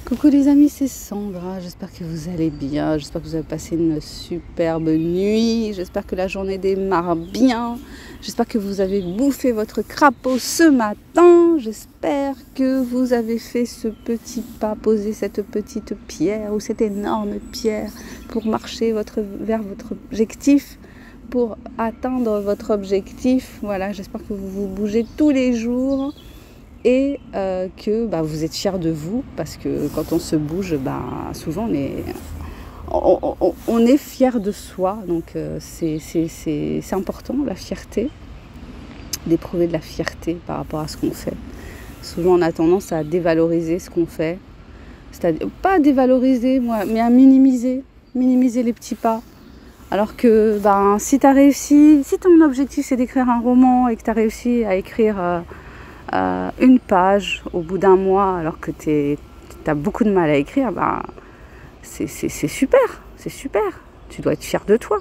Coucou les amis, c'est Sandra, j'espère que vous allez bien, j'espère que vous avez passé une superbe nuit, j'espère que la journée démarre bien, j'espère que vous avez bouffé votre crapaud ce matin, j'espère que vous avez fait ce petit pas, posé cette petite pierre ou cette énorme pierre pour marcher vers votre objectif, pour atteindre votre objectif. Voilà, j'espère que vous vous bougez tous les jours. Et que vous êtes fiers de vous, parce que quand on se bouge, souvent on est fier de soi, donc c'est important, la fierté, d'éprouver de la fierté par rapport à ce qu'on fait. Souvent on a tendance à dévaloriser ce qu'on fait, c'est-à-dire pas à dévaloriser mais à minimiser les petits pas. Alors que si tu as réussi, si ton objectif c'est d'écrire un roman et que tu as réussi à écrire une page au bout d'un mois alors que tu as beaucoup de mal à écrire, c'est super, c'est super. Tu dois être fier de toi,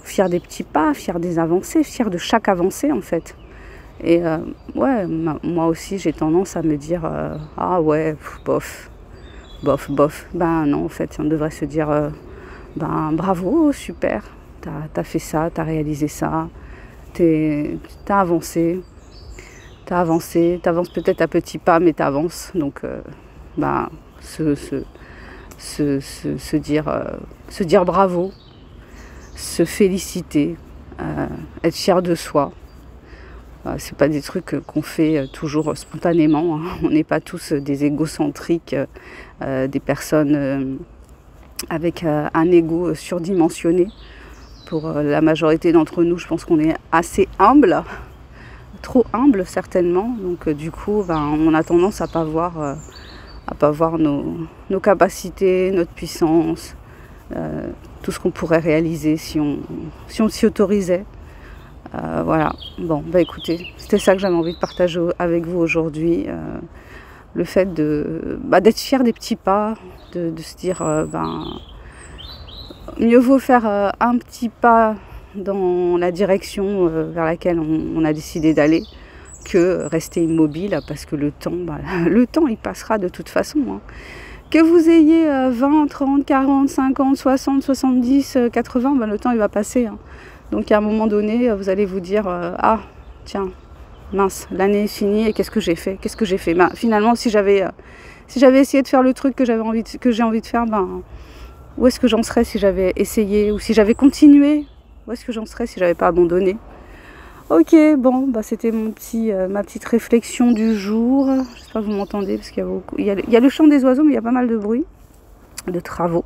fier des petits pas, fier des avancées, fier de chaque avancée en fait. Et moi aussi j'ai tendance à me dire ah ouais, bof. Non, en fait on devrait se dire bravo, super, t'as fait ça, t'as réalisé ça, t'as avancé. T'avances peut-être à petits pas, mais t'avances. Donc, se dire bravo, se féliciter, être fier de soi. C'est pas des trucs qu'on fait toujours spontanément. Hein. On n'est pas tous des égocentriques, des personnes avec un ego surdimensionné. Pour la majorité d'entre nous, je pense qu'on est assez humble. Trop humble certainement, donc du coup on a tendance à pas voir nos capacités, notre puissance, tout ce qu'on pourrait réaliser si on s'y autorisait. Voilà, bon écoutez, c'était ça que j'avais envie de partager avec vous aujourd'hui, le fait d'être fier des petits pas, de se dire mieux vaut faire un petit pas dans la direction vers laquelle on a décidé d'aller que rester immobile, parce que le temps il passera de toute façon. Hein. Que vous ayez 20, 30, 40, 50, 60, 70, 80, le temps il va passer. Hein. Donc à un moment donné, vous allez vous dire ah tiens, mince, l'année est finie et qu'est-ce que j'ai fait? Finalement, si j'avais essayé de faire le truc que j'ai envie de faire, où est-ce que j'en serais si j'avais essayé ou si j'avais continué? Où est-ce que j'en serais si j'avais pas abandonné? Ok, c'était ma petite réflexion du jour. J'espère que vous m'entendez parce qu'il y a le chant des oiseaux, mais il y a pas mal de bruit, de travaux.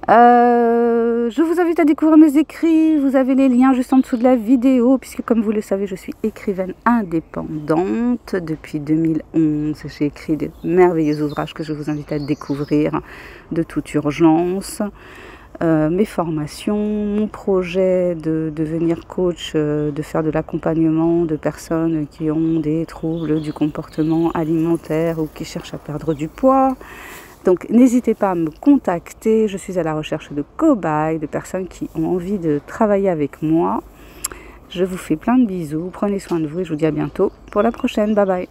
Je vous invite à découvrir mes écrits. Vous avez les liens juste en dessous de la vidéo, puisque comme vous le savez, je suis écrivaine indépendante depuis 2011. J'ai écrit de merveilleux ouvrages que je vous invite à découvrir de toute urgence. Mes formations, mon projet de devenir coach, de faire de l'accompagnement de personnes qui ont des troubles du comportement alimentaire ou qui cherchent à perdre du poids. Donc n'hésitez pas à me contacter, je suis à la recherche de cobayes, de personnes qui ont envie de travailler avec moi. Je vous fais plein de bisous, prenez soin de vous et je vous dis à bientôt pour la prochaine, bye bye.